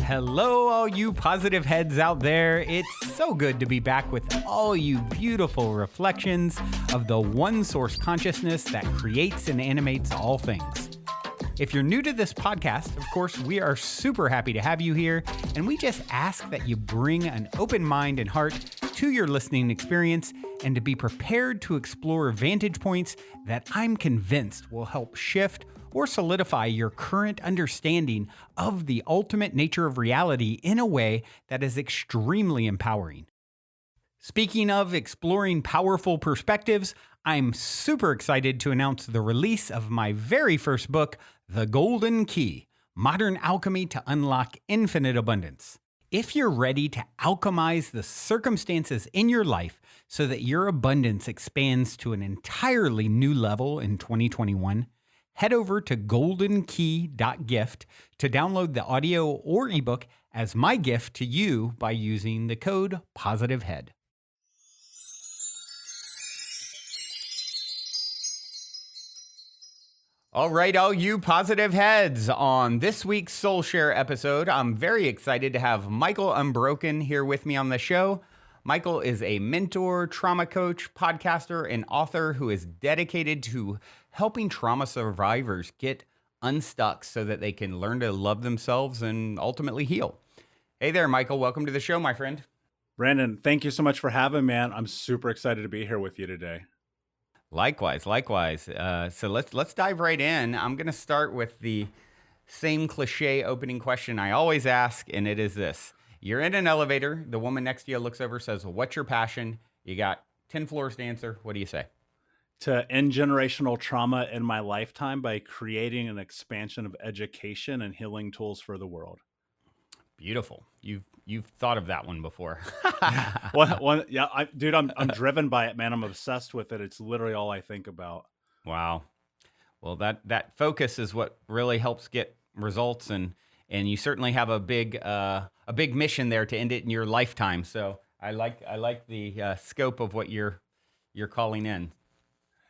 Hello, all you positive heads out there. It's so good to be back with all you beautiful reflections of the one source consciousness that creates and animates all things. If you're new to this podcast, of course, we are super happy to have you here, and we just ask that you bring an open mind and heart to your listening experience and to be prepared to explore vantage points that I'm convinced will help shift or solidify your current understanding of the ultimate nature of reality in a way that is extremely empowering. Speaking of exploring powerful perspectives, I'm super excited to announce the release of my very first book, The Golden Key: Modern Alchemy to Unlock Infinite Abundance. If you're ready to alchemize the circumstances in your life so that your abundance expands to an entirely new level in 2021, head over to goldenkey.gift to download the audio or ebook as my gift to you by using the code POSITIVEHEAD. All right, all you positive heads. On this week's Soul Share episode, I'm very excited to have Michael Unbroken here with me on the show. Michael is a mentor, trauma coach, podcaster, and author who is dedicated to helping trauma survivors get unstuck so that they can learn to love themselves and ultimately heal. Hey there, Michael. Welcome to the show, my friend. Brandon, thank you so much for having me, man. I'm super excited to be here with you today. Likewise. So let's dive right in. I'm going to start with the same cliche opening question I always ask, and it is this. You're in an elevator. The woman next to you looks over, says, "What's your passion?" You got 10 floors to answer. What do you say? To end generational trauma in my lifetime by creating an expansion of education and healing tools for the world. Beautiful. You've thought of that one before. Dude, I'm driven by it, man. I'm obsessed with it. It's literally all I think about. Wow. Well, that focus is what really helps get results, and you certainly have a big mission there to end it in your lifetime. So I like the scope of what you're calling in.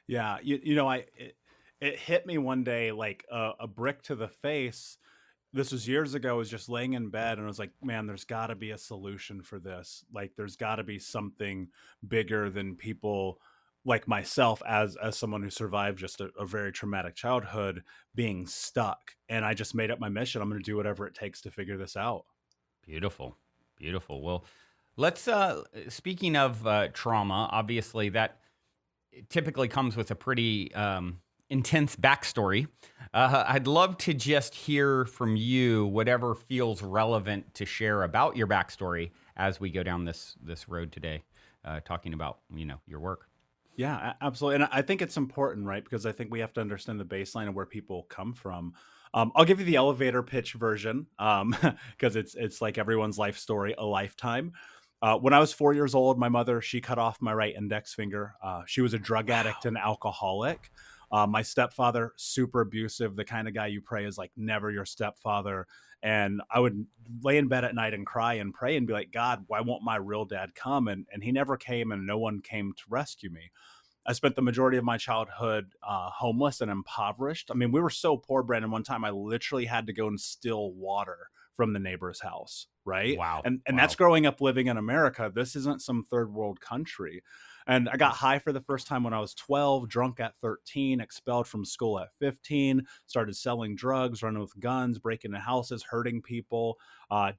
Yeah, it hit me one day like a brick to the face. This was years ago. I was just laying in bed and I was like, man, there's got to be a solution for this. Like, there's got to be something bigger than people like myself as someone who survived just a very traumatic childhood being stuck. And I just made up my mission. I'm going to do whatever it takes to figure this out. Beautiful. Well, let's, speaking of trauma, obviously that typically comes with a pretty intense backstory. I'd love to just hear from you whatever feels relevant to share about your backstory as we go down this road today, talking about your work. Yeah, absolutely. And I think it's important, right? Because I think we have to understand the baseline of where people come from. I'll give you the elevator pitch version because it's like everyone's life story, a lifetime. When I was 4 years old, my mother, she cut off my right index finger. She was a drug addict and alcoholic. My stepfather, super abusive, the kind of guy you pray is like never your stepfather. And I would lay in bed at night and cry and pray and be like, God, why won't my real dad come? And he never came, and no one came to rescue me. I spent the majority of my childhood homeless and impoverished. I mean, we were so poor, Brandon, one time I literally had to go and steal water from the neighbor's house, right? Wow. And that's growing up living in America. This isn't some third world country. And I got high for the first time when I was 12, drunk at 13, expelled from school at 15, started selling drugs, running with guns, breaking into houses, hurting people.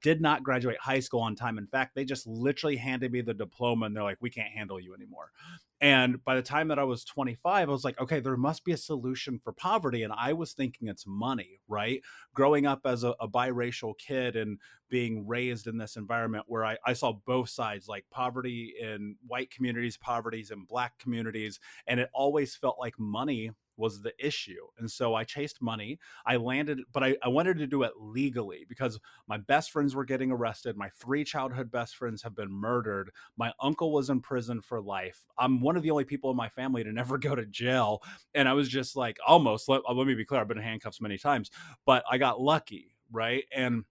Did not graduate high school on time. In fact, they just literally handed me the diploma and they're like, we can't handle you anymore. And by the time that I was 25, I was like, okay, there must be a solution for poverty. And I was thinking it's money, right? Growing up as a biracial kid and being raised in this environment where I saw both sides, like poverty in white communities, poverties in black communities. And it always felt like money was the issue. And so I chased money. I landed, but I wanted to do it legally because my best friends were getting arrested. My 3 childhood best friends have been murdered. My uncle was in prison for life. I'm one of the only people in my family to never go to jail. And I was just like, almost, let me be clear, I've been in handcuffs many times, but I got lucky, right? And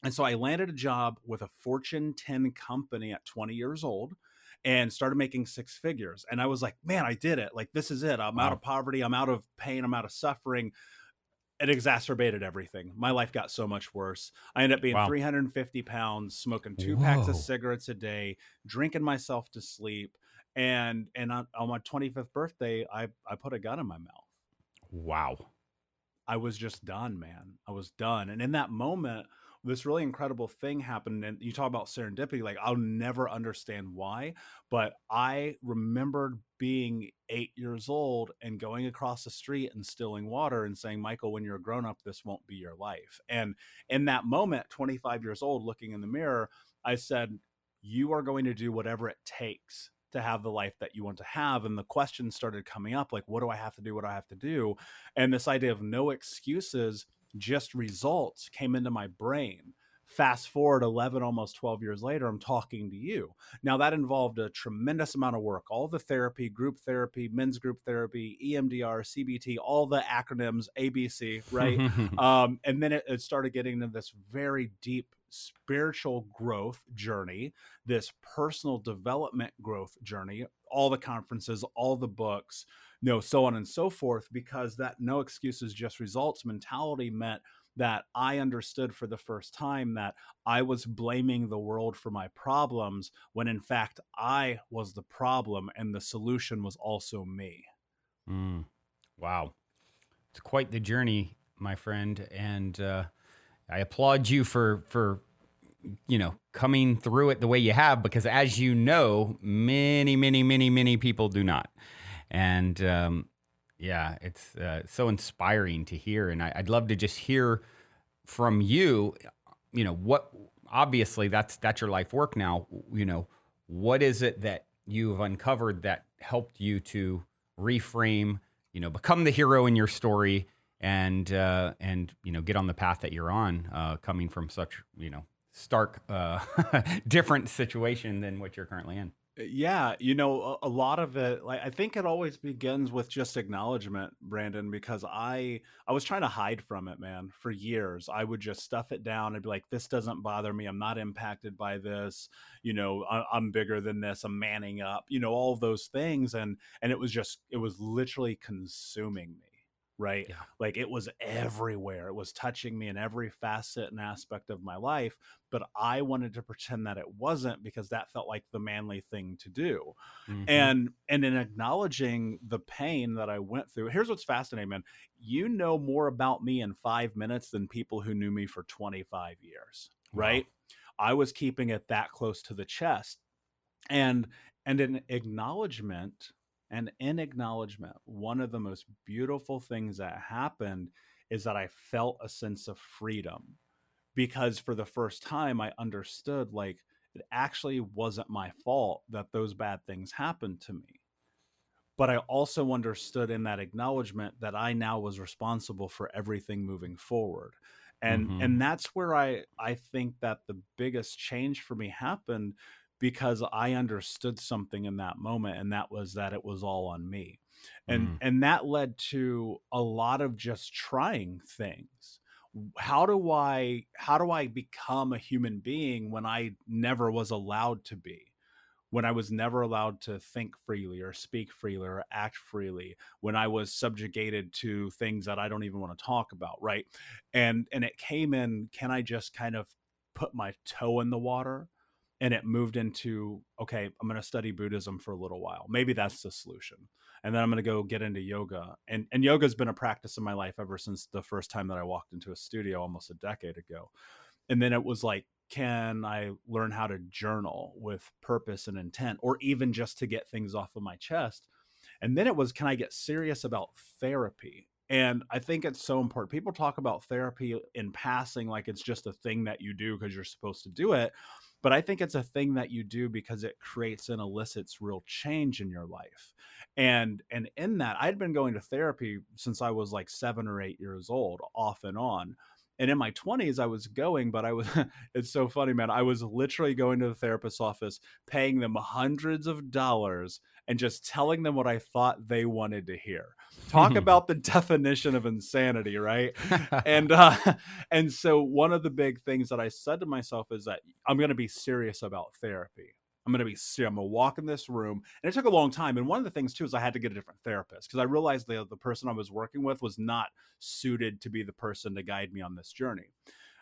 so I landed a job with a Fortune 10 company at 20 years old and started making 6 figures. And I was like, man, I did it. Like, this is it. I'm out of poverty. I'm out of pain. I'm out of suffering. it exacerbated everything. My life got so much worse. I ended up being Wow. 350 pounds, smoking 2 packs of Whoa. cigarettes a day, drinking myself to sleep. And on my 25th birthday, I put a gun in my mouth. Wow. I was just done, man. I was done. And in that moment, this really incredible thing happened. And you talk about serendipity, like I'll never understand why, but I remembered being 8 years old and going across the street and stealing water and saying, Michael, when you're a grown up, this won't be your life. And in that moment, 25 years old, looking in the mirror, I said, you are going to do whatever it takes to have the life that you want to have. And the questions started coming up like, what do I have to do? What do I have to do? And this idea of no excuses, just results came into my brain. Fast forward 11, almost 12 years later, I'm talking to you. Now, that involved a tremendous amount of work, all the therapy, group therapy, men's group therapy, EMDR, CBT, all the acronyms, ABC, right? And then it started getting into this very deep spiritual growth journey, this personal development growth journey, all the conferences, all the books, so on and so forth, because that no excuses, just results mentality meant that I understood for the first time that I was blaming the world for my problems when in fact I was the problem and the solution was also me. Mm. Wow. It's quite the journey, my friend. And I applaud you for coming through it the way you have, because as you know, many people do not. And yeah, it's so inspiring to hear. And I'd love to just hear from you, what, obviously that's your life work now, what is it that you've uncovered that helped you to reframe, become the hero in your story, and get on the path that you're on, coming from such, stark, different situation than what you're currently in. Yeah, a lot of it, like I think it always begins with just acknowledgement, Brandon, because I was trying to hide from it, man, for years. I would just stuff it down. I'd be like, this doesn't bother me. I'm not impacted by this. I'm bigger than this. I'm manning up. All of those things, and it was literally consuming me. Right. Yeah. Like it was everywhere. It was touching me in every facet and aspect of my life, but I wanted to pretend that it wasn't because that felt like the manly thing to do. Mm-hmm. And in acknowledging the pain that I went through, here's what's fascinating, man. You know more about me in 5 minutes than people who knew me for 25 years, Wow. right? I was keeping it that close to the chest. And in acknowledgement, one of the most beautiful things that happened is that I felt a sense of freedom, because for the first time I understood like it actually wasn't my fault that those bad things happened to me. But I also understood in that acknowledgement that I now was responsible for everything moving forward. And Mm-hmm. and that's where I think that the biggest change for me happened, because I understood something in that moment, and that was that it was all on me. And Mm. and that led to a lot of just trying things. How do I become a human being when I never was allowed to be? When I was never allowed to think freely or speak freely or act freely, when I was subjugated to things that I don't even want to talk about, right? And it came in, can I just kind of put my toe in the water? And it moved into, okay, I'm going to study Buddhism for a little while. Maybe that's the solution. And then I'm going to go get into yoga. And yoga's been a practice in my life ever since the first time that I walked into a studio almost a decade ago. And then it was like, can I learn how to journal with purpose and intent, or even just to get things off of my chest? And then it was, can I get serious about therapy? And I think it's so important. People talk about therapy in passing like it's just a thing that you do because you're supposed to do it. But I think it's a thing that you do because it creates and elicits real change in your life. And in that, I'd been going to therapy since I was like 7 or 8 years old, off and on. And in my 20s, I was going, but I was, it's so funny, man. I was literally going to the therapist's office, paying them hundreds of dollars and just telling them what I thought they wanted to hear. Talk about the definition of insanity, right? And and so one of the big things that I said to myself is that I'm going to be serious about therapy. I'm going to walk in this room. And it took a long time. And one of the things too is I had to get a different therapist because I realized the person I was working with was not suited to be the person to guide me on this journey.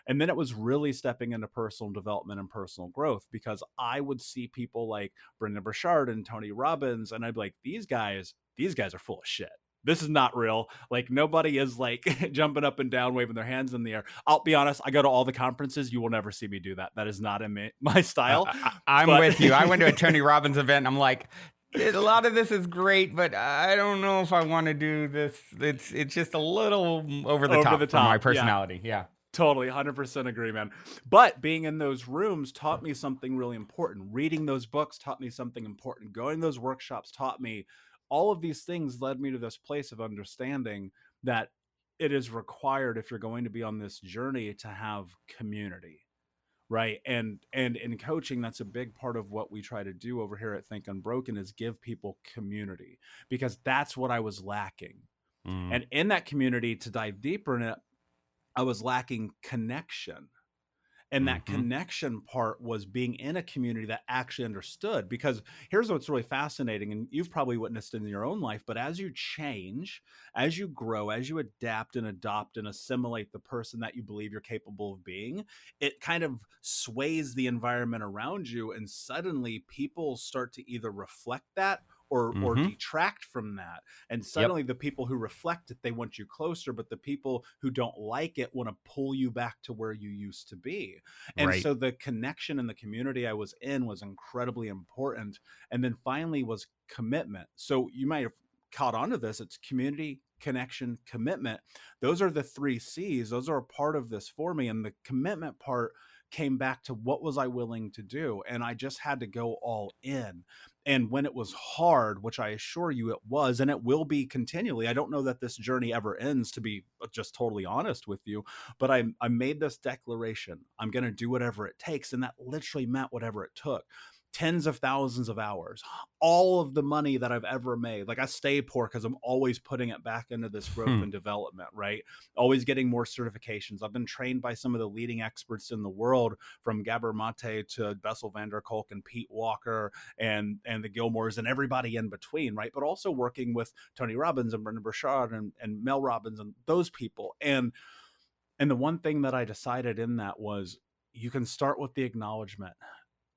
And then it was really stepping into personal development and personal growth because I would see people like Brendon Burchard and Tony Robbins, and I'd be like, these guys are full of shit. This is not real. Like nobody is like jumping up and down, waving their hands in the air. I'll be honest. I go to all the conferences. You will never see me do that. That is not in my style. I'm with you. I went to a Tony Robbins event. And I'm like, a lot of this is great, but I don't know if I want to do this. It's just a little over the top for my personality. Yeah. Totally, 100% agree, man. But being in those rooms taught me something really important. Reading those books taught me something important. Going to those workshops taught me all of these things, led me to this place of understanding that it is required if you're going to be on this journey to have community, right? And in coaching, that's a big part of what we try to do over here at Think Unbroken is give people community, because that's what I was lacking. And in that community, to dive deeper in it, I was lacking connection. And that connection part was being in a community that actually understood. Because here's what's really fascinating, and you've probably witnessed it in your own life, but as you change, as you grow, as you adapt and adopt and assimilate the person that you believe you're capable of being, it kind of sways the environment around you. And suddenly people start to either reflect that or detract from that. And suddenly the people who reflect it, they want you closer, but the people who don't like it want to pull you back to where you used to be. And so the connection in the community I was in was incredibly important. And then finally was commitment. So you might have caught on to this. It's community, connection, commitment. Those are the 3 C's. Those are a part of this for me. And the commitment part came back to what was I willing to do? And I just had to go all in. And when it was hard, which I assure you it was, and it will be continually, I don't know that this journey ever ends, to be just totally honest with you, but I made this declaration. I'm going to do whatever it takes. And that literally meant whatever it took. Tens of thousands of hours, all of the money that I've ever made. Like I stay poor because I'm always putting it back into this growth and development, right? Always getting more certifications. I've been trained by some of the leading experts in the world, from Gabor Mate to Bessel van der Kolk and Pete Walker and the Gilmores and everybody in between, right? But also working with Tony Robbins and Brendon Burchard and Mel Robbins and those people. And the one thing that I decided in that was, you can start with the acknowledgement,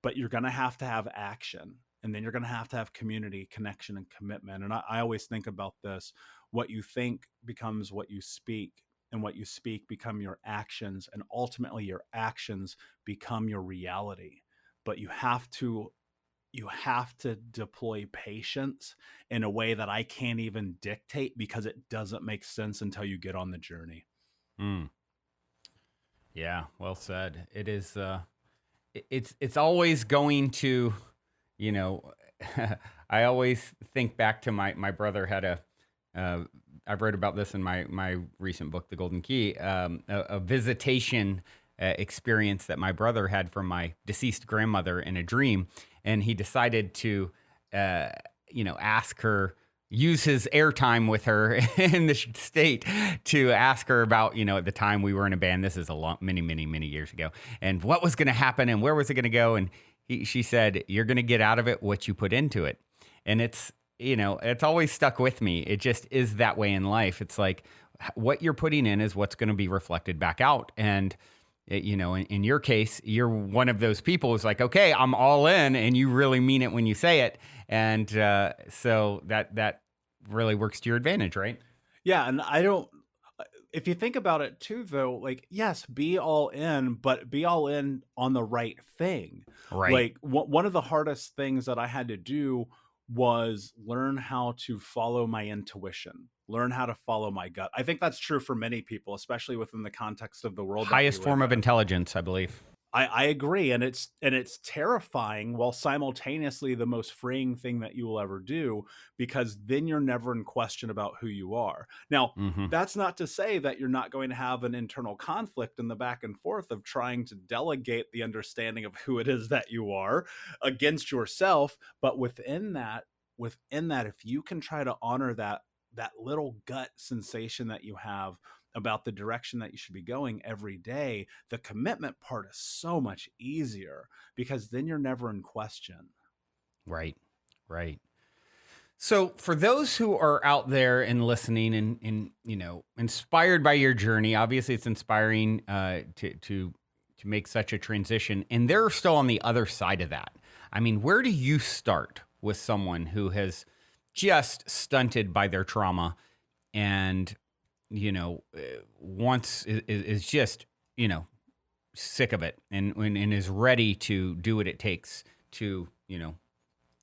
but you're going to have action. And then you're going to have community, connection, and commitment. And I always think about this. What you think becomes what you speak, and what you speak become your actions. And ultimately your actions become your reality. But you have to deploy patience in a way that I can't even dictate, because it doesn't make sense until you get on the journey. Yeah, well said. It is, it's always going to, you know, I always think back to my brother had I wrote about this in my recent book, The Golden Key, a visitation experience that my brother had from my deceased grandmother in a dream. And he decided to, ask her, use his airtime with her in the state to ask her about, at the time we were in a band. This is many years ago. And what was going to happen and where was it going to go? And she said, you're going to get out of it what you put into it. And it's always stuck with me. It just is that way in life. It's like what you're putting in is what's going to be reflected back out. And in your case, you're one of those people who's like, okay, I'm all in, and you really mean it when you say it. And so that really works to your advantage, right? Yeah. And if you think about it too, though, like, yes, be all in, but be all in on the right thing. Right. Like one of the hardest things that I had to do was learn how to follow my intuition, learn how to follow my gut. I think that's true for many people, especially within the context of the world. Highest form of intelligence, I believe. I agree. And it's terrifying, while simultaneously the most freeing thing that you will ever do, because then you're never in question about who you are. Now, that's not to say that you're not going to have an internal conflict in the back and forth of trying to delegate the understanding of who it is that you are against yourself. But within that, if you can try to honor that little gut sensation that you have about the direction that you should be going every day, the commitment part is so much easier because then you're never in question. Right. Right. So for those who are out there and listening and inspired by your journey, obviously it's inspiring to make such a transition, and they're still on the other side of that. I mean, where do you start with someone who has just stunted by their trauma and once is just sick of it and is ready to do what it takes to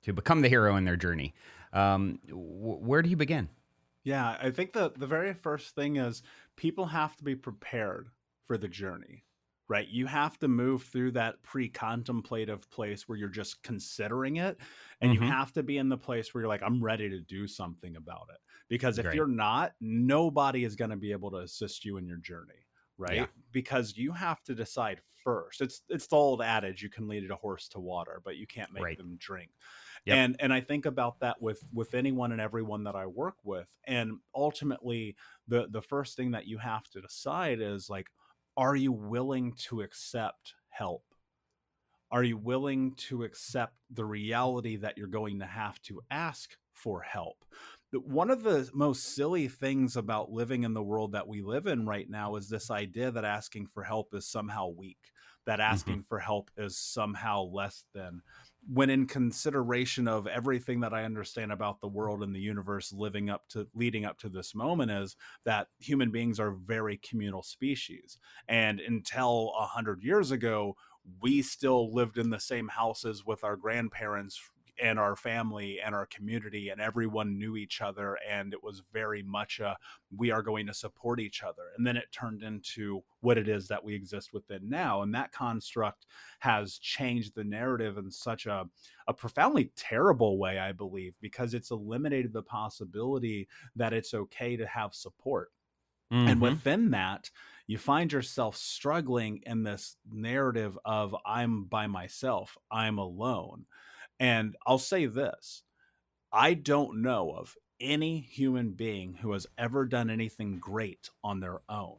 become the hero in their journey? Where do you begin? Yeah, I think the very first thing is people have to be prepared for the journey, right? You have to move through that pre-contemplative place where you're just considering it, and you Mm-hmm. have to be in the place where you're like, I'm ready to do something about it. Because if Great. you're not, nobody is going to be able to assist you in your journey, right? Yeah. Because you have to decide first. It's the old adage, you can lead a horse to water, but you can't make Right. them drink. Yep. And I think about that with anyone and everyone that I work with. And ultimately, the first thing that you have to decide is like, are you willing to accept help? Are you willing to accept the reality that you're going to have to ask for help? One of the most silly things about living in the world that we live in right now is this idea that asking for help is somehow weak, that Mm-hmm. asking for help is somehow less than. When in consideration of everything that I understand about the world and the universe leading up to this moment, is that human beings are very communal species. And until 100 years ago, we still lived in the same houses with our grandparents and our family and our community, and everyone knew each other, and it was very much a we are going to support each other. And then it turned into what it is that we exist within now, and that construct has changed the narrative in such a profoundly terrible way, I believe, because it's eliminated the possibility that it's okay to have support. And Mm-hmm. within that, you find yourself struggling in this narrative of I'm by myself, I'm alone. And I'll say this, I don't know of any human being who has ever done anything great on their own.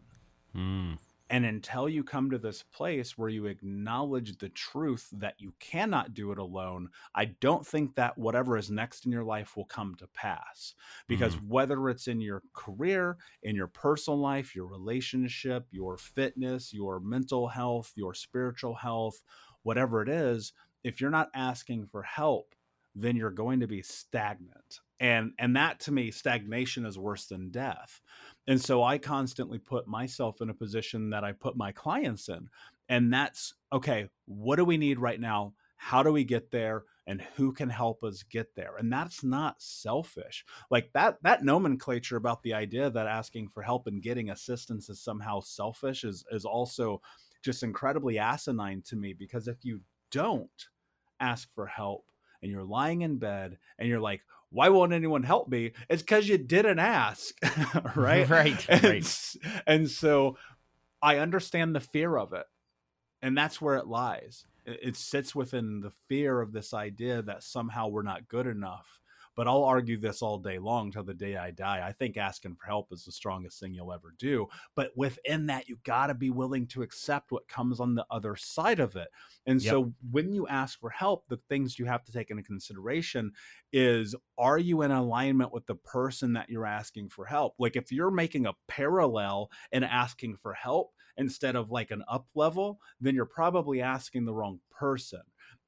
Mm. And until you come to this place where you acknowledge the truth that you cannot do it alone, I don't think that whatever is next in your life will come to pass. Because Mm. whether it's in your career, in your personal life, your relationship, your fitness, your mental health, your spiritual health, whatever it is, if you're not asking for help, then you're going to be stagnant. And that, to me, stagnation is worse than death. And so I constantly put myself in a position that I put my clients in. And that's, okay, what do we need right now? How do we get there? And who can help us get there? And that's not selfish. Like that nomenclature about the idea that asking for help and getting assistance is somehow selfish is also just incredibly asinine to me. Because if you don't ask for help and you're lying in bed and you're like, why won't anyone help me? It's because you didn't ask, right? Right. And, Right. and so I understand the fear of it. And that's where it lies. It sits within the fear of this idea that somehow we're not good enough. But I'll argue this all day long till the day I die. I think asking for help is the strongest thing you'll ever do. But within that, you got to be willing to accept what comes on the other side of it. And Yep. so when you ask for help, the things you have to take into consideration is, are you in alignment with the person that you're asking for help? Like if you're making a parallel and asking for help instead of like an up level, then you're probably asking the wrong person.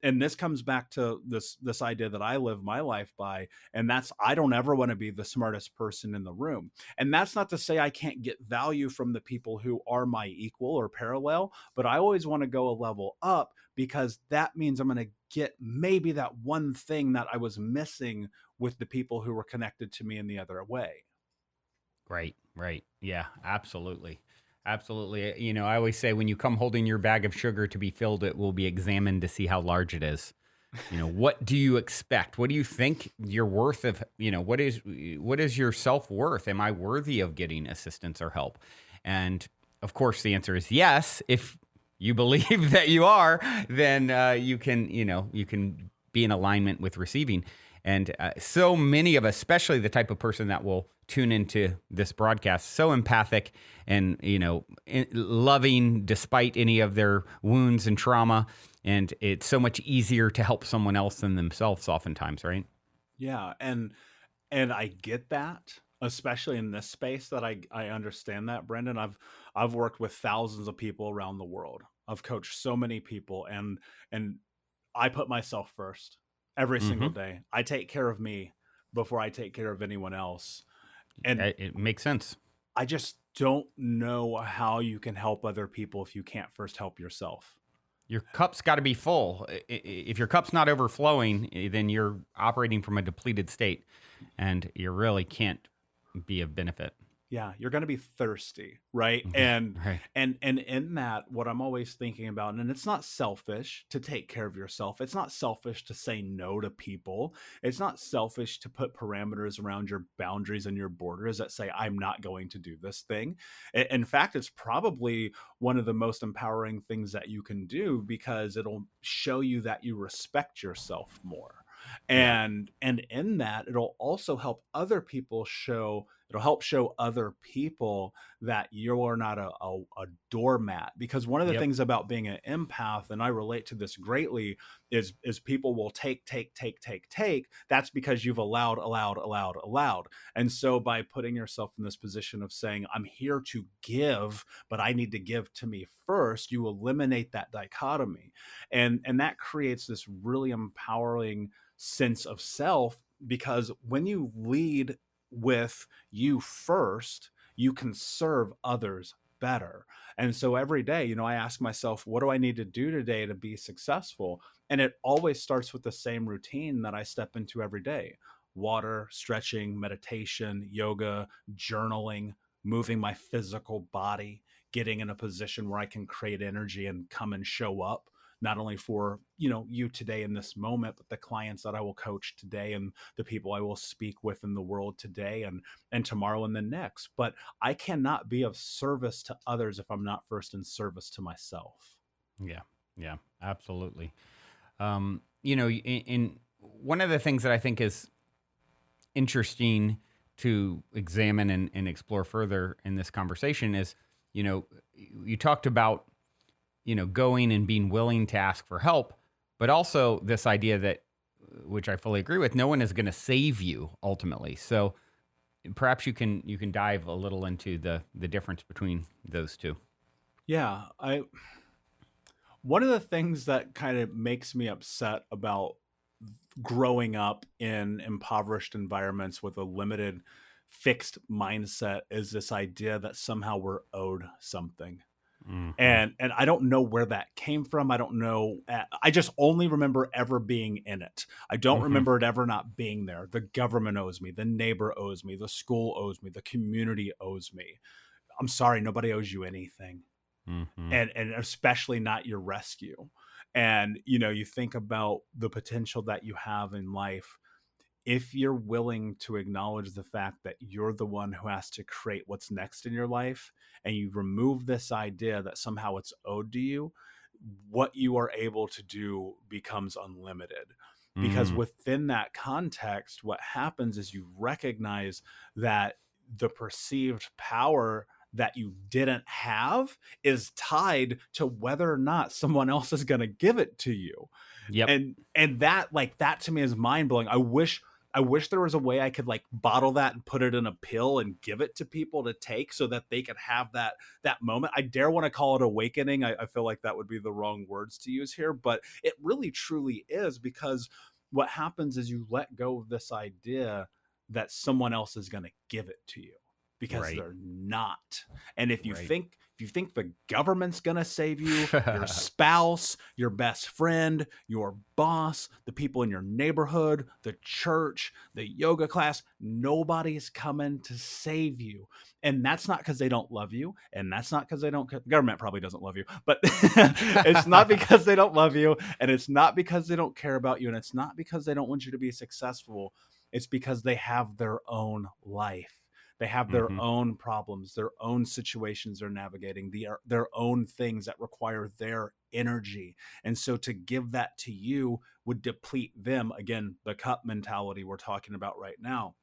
And this comes back to this idea that I live my life by, and that's, I don't ever want to be the smartest person in the room. And that's not to say I can't get value from the people who are my equal or parallel, but I always want to go a level up, because that means I'm going to get maybe that one thing that I was missing with the people who were connected to me in the other way. Right. Right. Yeah, absolutely. Absolutely. I always say when you come holding your bag of sugar to be filled, it will be examined to see how large it is. What do you expect? What do you think your worth of, what is your self-worth? Am I worthy of getting assistance or help? And of course the answer is yes. If you believe that you are, then you can be in alignment with receiving. And so many of us, especially the type of person that will tune into this broadcast, so empathic and, loving despite any of their wounds and trauma. And it's so much easier to help someone else than themselves oftentimes, right? Yeah, and I get that, especially in this space that I understand that, Brendan. I've worked with thousands of people around the world. I've coached so many people, and I put myself first every single Mm-hmm. day. I take care of me before I take care of anyone else. And It makes sense. I just don't know how you can help other people if you can't first help yourself. Your cup's got to be full. If your cup's not overflowing, then you're operating from a depleted state, and you really can't be of benefit. Yeah, you're going to be thirsty, right? Mhm. and Right. and and in that, what I'm always thinking about, and it's not selfish to take care of yourself, it's not selfish to say no to people, it's not selfish to put parameters around your boundaries and your borders that say I'm not going to do this thing. In fact, it's probably one of the most empowering things that you can do, because it'll show you that you respect yourself more. Yeah. And in that, it'll also help other people show, it'll help show other people that you're not a doormat. Because one of the Yep. things about being an empath, and I relate to this greatly, is people will take. That's because you've allowed. And so by putting yourself in this position of saying, I'm here to give, but I need to give to me first, you eliminate that dichotomy. And that creates this really empowering sense of self, because when you lead with you first, you can serve others better. And so every day, I ask myself, what do I need to do today to be successful? And it always starts with the same routine that I step into every day: water, stretching, meditation, yoga, journaling, moving my physical body, getting in a position where I can create energy and come and show up, not only for you today in this moment, but the clients that I will coach today, and the people I will speak with in the world today, and tomorrow and the next. But I cannot be of service to others if I'm not first in service to myself. Yeah. Yeah. Absolutely. In one of the things that I think is interesting to examine and explore further in this conversation is, you talked about, going and being willing to ask for help, but also this idea that, which I fully agree with, no one is going to save you ultimately. So perhaps you can dive a little into the difference between those two. Yeah, I one of the things that kind of makes me upset about growing up in impoverished environments with a limited fixed mindset is this idea that somehow we're owed something. Hmm. And I don't know where that came from. I don't know. I just only remember ever being in it. I don't Hmm. remember it ever not being there. The government owes me, the neighbor owes me, the school owes me, the community owes me. I'm sorry, nobody owes you anything. Hmm. And especially not your rescue. And you think about the potential that you have in life. If you're willing to acknowledge the fact that you're the one who has to create what's next in your life, and you remove this idea that somehow it's owed to you, what you are able to do becomes unlimited. Because Mm. within that context, what happens is you recognize that the perceived power that you didn't have is tied to whether or not someone else is going to give it to you. Yep. And that, like, that to me is mind blowing. I wish there was a way I could like bottle that and put it in a pill and give it to people to take, so that they could have that moment. I dare want to call it awakening. I feel like that would be the wrong words to use here, but it really truly is, because what happens is you let go of this idea that someone else is going to give it to you, because Right. they're not. And if you Right. think the government's going to save you, your spouse, your best friend, your boss, the people in your neighborhood, the church, the yoga class, nobody's coming to save you. And that's not because they don't love you. And that's not because they don't, the government probably doesn't love you, but it's not because they don't love you. And it's not because they don't care about you. And it's not because they don't want you to be successful. It's because they have their own life. They have their Hmm. own problems, their own situations they're navigating, their own things that require their energy. And so to give that to you would deplete them. Again, the cup mentality we're talking about right now.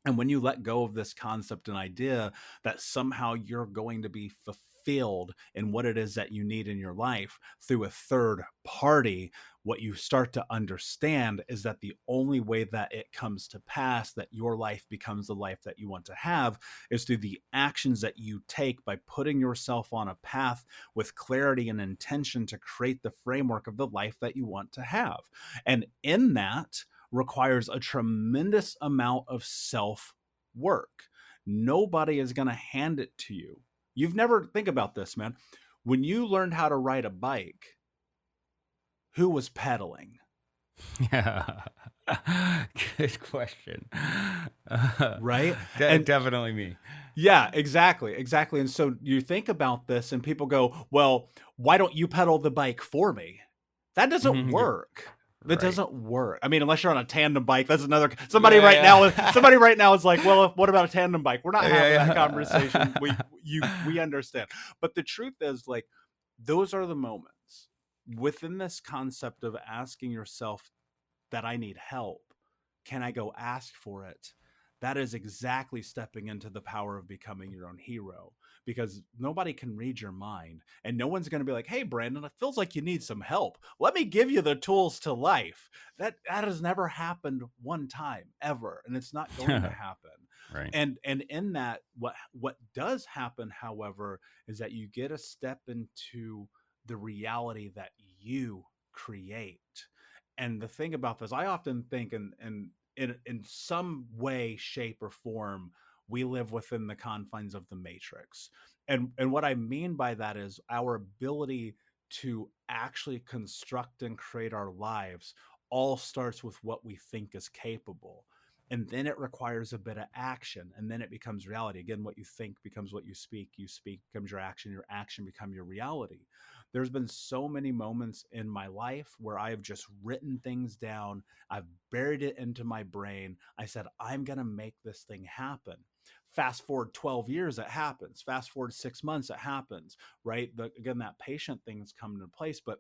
And when you let go of this concept and idea that somehow you're going to be fulfilled in what it is that you need in your life through a third party, what you start to understand is that the only way that it comes to pass, that your life becomes the life that you want to have, is through the actions that you take by putting yourself on a path with clarity and intention to create the framework of the life that you want to have. And in that, requires a tremendous amount of self work. Nobody is going to hand it to you. You've never, think about this, man. When you learned how to ride a bike, who was pedaling? Yeah. Good question. Right? And definitely me. Yeah, exactly. And so you think about this and people go, well, why don't you pedal the bike for me? That doesn't work. That doesn't work. I mean, unless you're on a tandem bike, that's another. Somebody right now is like, well, what about a tandem bike? We're not having that conversation. We understand. But the truth is, like, those are the moments within this concept of asking yourself that I need help. Can I go ask for it? That is exactly stepping into the power of becoming your own hero, because nobody can read your mind and no one's going to be like, hey, Brandon, it feels like you need some help. Let me give you the tools to life. That has never happened one time ever. And it's not going to happen. Right. And in that, what does happen, however, is that you get a step into the reality that you create. And the thing about this, I often think in some way, shape, or form, we live within the confines of the matrix. And what I mean by that is our ability to actually construct and create our lives all starts with what we think is capable. And then it requires a bit of action, and then it becomes reality. Again, what you think becomes what you speak becomes your action become your reality. There's been so many moments in my life where I have just written things down. I've buried it into my brain. I said, I'm going to make this thing happen. Fast forward 12 years, it happens. Fast forward 6 months, it happens, right? Again, that patient thing's come into place. But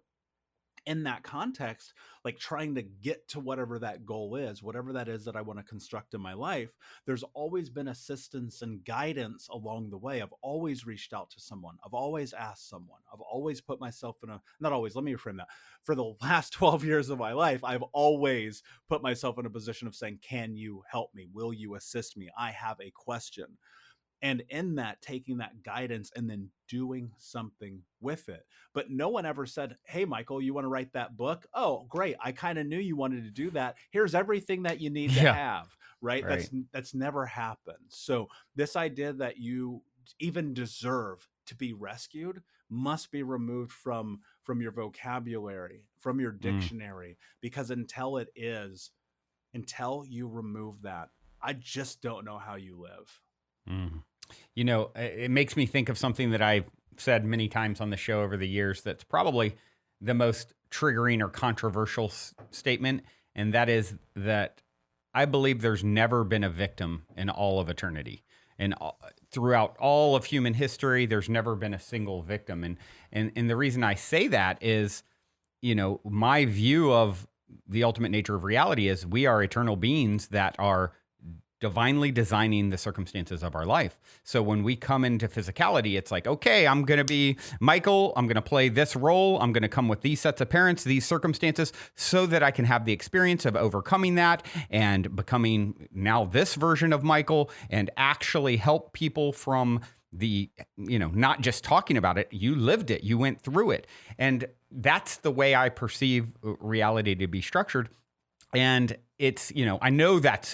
in that context, like trying to get to whatever that goal is, whatever that is that I want to construct in my life, there's always been assistance and guidance along the way. I've always reached out to someone. I've always asked someone. I've always put myself not always, let me reframe that. For the last 12 years of my life, I've always put myself in a position of saying, can you help me? Will you assist me? I have a question. And in that, taking that guidance and then doing something with it. But no one ever said, hey, Michael, you want to write that book? Oh, great. I kind of knew you wanted to do that. Here's everything that you need to have, right? That's never happened. So this idea that you even deserve to be rescued must be removed from your vocabulary, from your dictionary, because until you remove that, I just don't know how you live. You know, it makes me think of something that I've said many times on the show over the years that's probably the most triggering or controversial statement, and that is that I believe there's never been a victim in all of eternity. And throughout all of human history, there's never been a single victim. And the reason I say that is, you know, my view of the ultimate nature of reality is we are eternal beings that are divinely designing the circumstances of our life. So when we come into physicality, it's like, okay, I'm going to be Michael. I'm going to play this role. I'm going to come with these sets of parents, these circumstances, so that I can have the experience of overcoming that and becoming now this version of Michael and actually help people from the, you know, not just talking about it. You lived it. You went through it. And that's the way I perceive reality to be structured. And it's, you know, I know that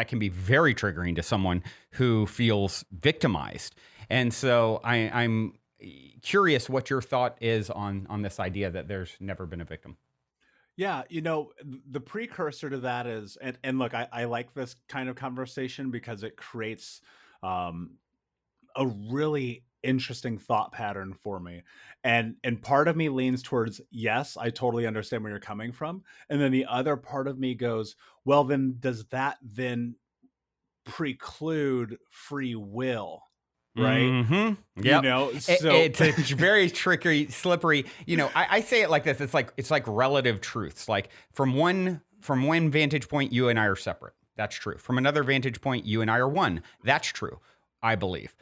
can be very triggering to someone who feels victimized. And so I'm curious what your thought is on this idea that there's never been a victim. Yeah, you know, the precursor to that is, and look, I like this kind of conversation because it creates a really interesting thought pattern for me. And part of me leans towards, yes, I totally understand where you're coming from. And then the other part of me goes, well, then does that then preclude free will? Right. Mm-hmm. You Yep. know, so it's a very tricky, slippery, you know, I say it like this. It's like relative truths. Like from one vantage point, you and I are separate. That's true. From another vantage point, you and I are one. That's true, I believe.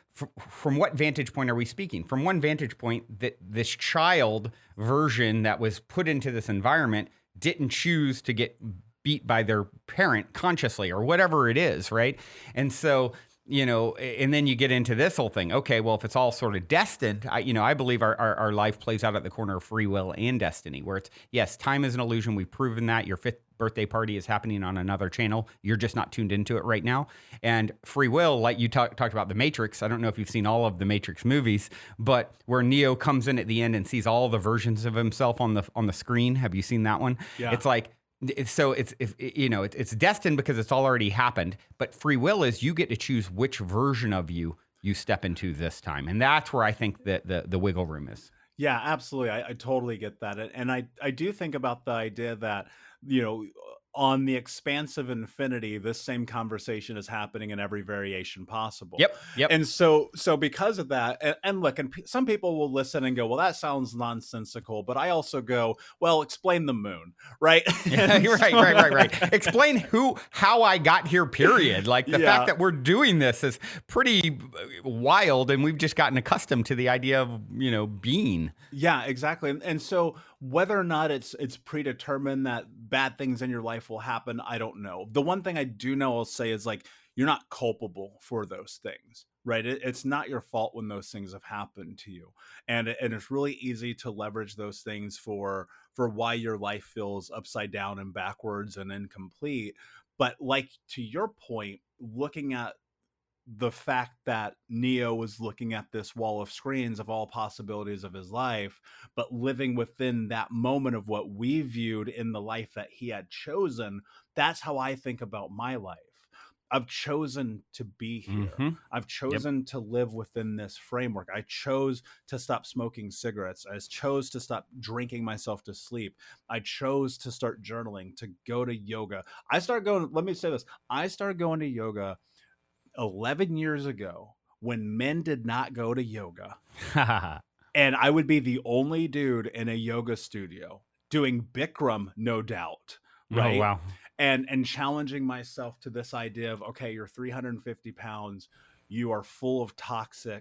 From what vantage point are we speaking? From one vantage point, that this child version that was put into this environment didn't choose to get beat by their parent consciously or whatever it is, right? And so, and then you get into this whole thing. Okay, well, if it's all sort of destined, I believe our life plays out at the corner of free will and destiny, where it's, yes, time is an illusion. We've proven that. Your fifth birthday party is happening on another channel. You're just not tuned into it right now. And free will, like you talked about the Matrix. I don't know if you've seen all of the Matrix movies, but where Neo comes in at the end and sees all the versions of himself on the screen. Have you seen that one? Yeah. It's like, it's destined because it's already happened, but free will is you get to choose which version of you step into this time. And that's where I think that the wiggle room is. Yeah, absolutely. I totally get that. And I do think about the idea that, you know, on the expanse of infinity, this same conversation is happening in every variation possible. Yep. And so because of that, and look, and some people will listen and go, well, that sounds nonsensical. But I also go, well, explain the moon, right? Yeah, right. Explain how I got here, period. Like the fact that we're doing this is pretty wild, and we've just gotten accustomed to the idea of, being. Yeah, exactly. And so whether or not it's predetermined that bad things in your life will happen, I don't know. The one thing I do know, I'll say, is like, you're not culpable for those things, right? It's not your fault when those things have happened to you. And it's really easy to leverage those things for why your life feels upside down and backwards and incomplete. But like, to your point, looking at the fact that Neo was looking at this wall of screens of all possibilities of his life, but living within that moment of what we viewed in the life that he had chosen, that's how I think about my life. I've chosen to be here. Mm-hmm. I've chosen to live within this framework. I chose to stop smoking cigarettes. I chose to stop drinking myself to sleep. I chose to start journaling, to go to yoga. Let me say this. I started going to yoga 11 years ago when men did not go to yoga. And I would be the only dude in a yoga studio doing Bikram, no doubt. Right. Oh, wow. And challenging myself to this idea of, okay, you're 350 pounds. You are full of toxicity,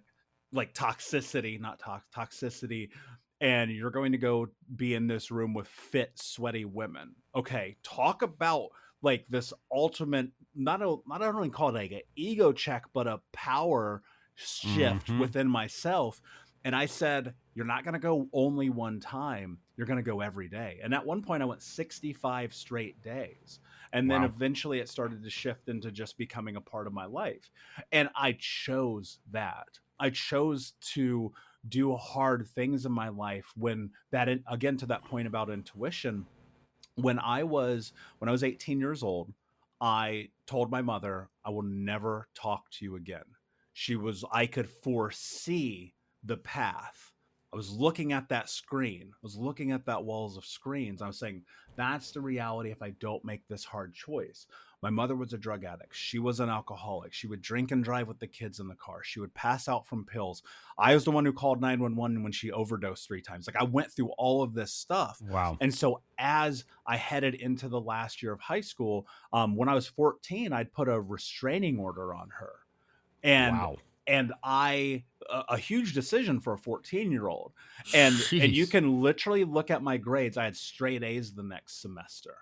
and you're going to go be in this room with fit, sweaty women. Okay. Talk about like this ultimate, not only call it like an ego check, but a power shift within myself. And I said, you're not going to go only one time. You're going to go every day. And at one point I went 65 straight days. And then eventually it started to shift into just becoming a part of my life. And I chose that. I chose to do hard things in my life when that, again, to that point about intuition, when I was 18 years old, I told my mother, I will never talk to you again. I could foresee the path. I was looking at that screen. I was looking at that walls of screens. I was saying, that's the reality if I don't make this hard choice. My mother was a drug addict. She was an alcoholic. She would drink and drive with the kids in the car. She would pass out from pills. I was the one who called 911 when she overdosed 3 times. Like, I went through all of this stuff. Wow. And so as I headed into the last year of high school, when I was 14, I'd put a restraining order on her. And a huge decision for a 14-year-old. And you can literally look at my grades. I had straight A's the next semester.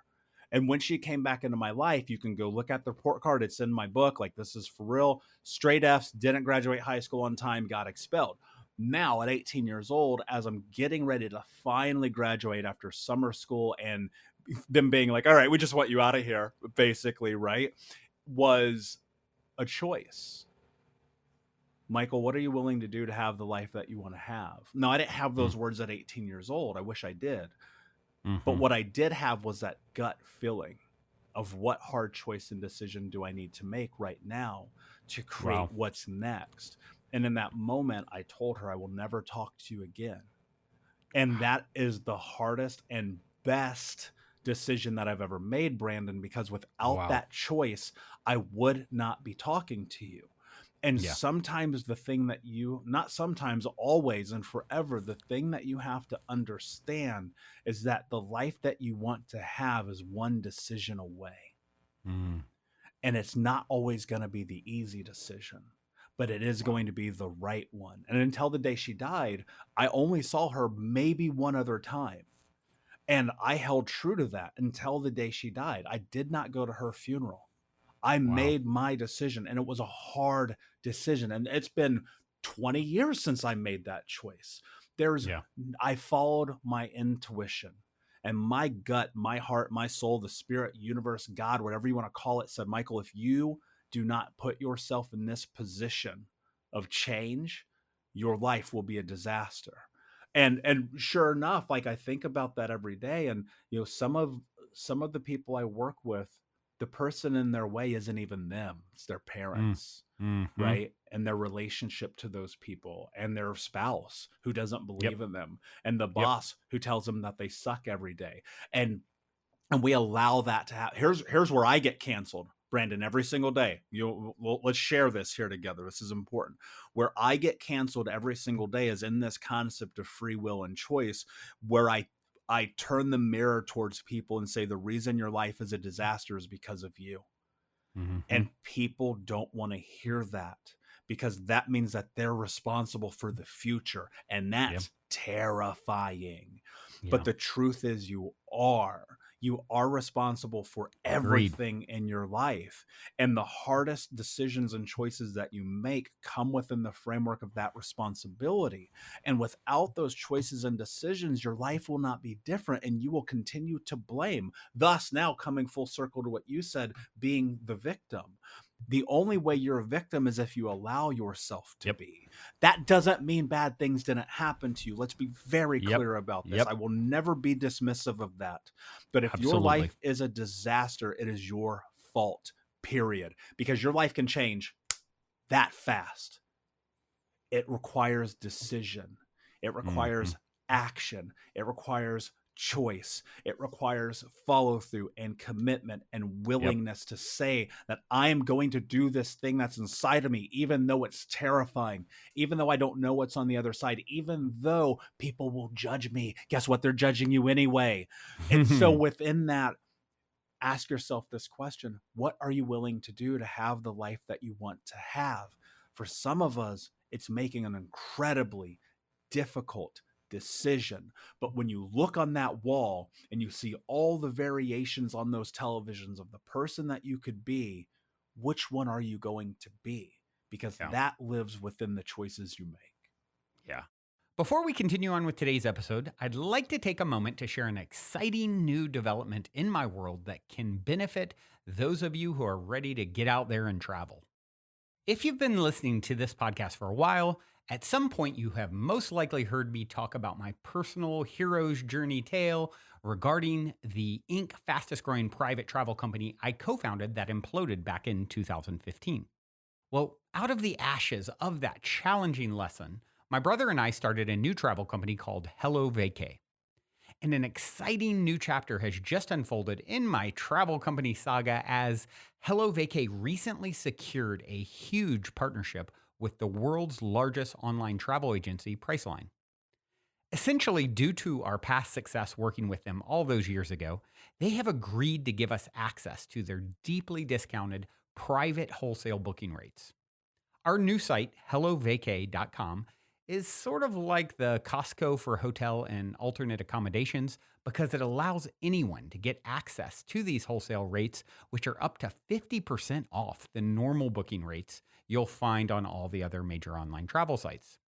And when she came back into my life, you can go look at the report card. It's in my book. Like, this is for real. Straight F's, didn't graduate high school on time, got expelled. Now at 18 years old, as I'm getting ready to finally graduate after summer school and them being like, all right, we just want you out of here, basically, right, was a choice. Michael, what are you willing to do to have the life that you want to have? No, I didn't have those words at 18 years old. I wish I did. But what I did have was that gut feeling of what hard choice and decision do I need to make right now to create what's next. And in that moment, I told her, I will never talk to you again. And that is the hardest and best decision that I've ever made, Brandon, because without that choice, I would not be talking to you. And sometimes the thing that not sometimes, always and forever, the thing that you have to understand is that the life that you want to have is one decision away. And it's not always going to be the easy decision, but it is going to be the right one. And until the day she died, I only saw her maybe one other time. And I held true to that until the day she died. I did not go to her funeral. I Wow. made my decision, and it was a hard decision. And it's been 20 years since I made that choice. Yeah. I followed my intuition, and my gut, my heart, my soul, the spirit, universe, God, whatever you want to call it, said, Michael, if you do not put yourself in this position of change, your life will be a disaster. And sure enough, like I think about that every day. And some of the people I work with, the person in their way isn't even them, it's their Mm. parents, Mm-hmm. right? And their relationship to those people, and their spouse who doesn't Yep. believe in them, and the Yep. boss who tells them that they suck every day. And we allow that to happen. Here's where I get canceled, Brandon, every single day. Let's share this here together. This is important. Where I get canceled every single day is in this concept of free will and choice, where I turn the mirror towards people and say, the reason your life is a disaster is because of you. Mm-hmm. And people don't want to hear that, because that means that they're responsible for the future. And Yep. that's terrifying. Yeah. But the truth is, you are responsible for Agreed. everything in your life. And the hardest decisions and choices that you make come within the framework of that responsibility. And without those choices and decisions, your life will not be different, and you will continue to blame. Thus, now coming full circle to what you said, being the victim. The only way you're a victim is if you allow yourself to Yep. be. That doesn't mean bad things didn't happen to you. Let's be very Yep. clear about this. Yep. I will never be dismissive of that. But if your Absolutely. life is a disaster, it is your fault, period. Because your life can change that fast. It requires decision. It requires action. It requires choice. It requires follow through and commitment and willingness to say that I am going to do this thing that's inside of me, even though it's terrifying, even though I don't know what's on the other side, even though people will judge me. Guess what? They're judging you anyway. And so within that, ask yourself this question: what are you willing to do to have the life that you want to have? For some of us, it's making an incredibly difficult decision. But when you look on that wall and you see all the variations on those televisions of the person that you could be, which one are you going to be? Because Yeah. that lives within the choices you make. Yeah. Before we continue on with today's episode, I'd like to take a moment to share an exciting new development in my world that can benefit those of you who are ready to get out there and travel. If you've been listening to this podcast for a while, at some point you have most likely heard me talk about my personal hero's journey tale regarding the Inc. fastest growing private travel company I co-founded that imploded back in 2015. Well, out of the ashes of that challenging lesson, my brother and I started a new travel company called Hello Vacay. And an exciting new chapter has just unfolded in my travel company saga as Hello Vacay recently secured a huge partnership with the world's largest online travel agency, Priceline. Essentially, due to our past success working with them all those years ago, they have agreed to give us access to their deeply discounted private wholesale booking rates. Our new site, hellovacay.com, is sort of like the Costco for hotel and alternate accommodations because it allows anyone to get access to these wholesale rates, which are up to 50% off the normal booking rates you'll find on all the other major online travel sites.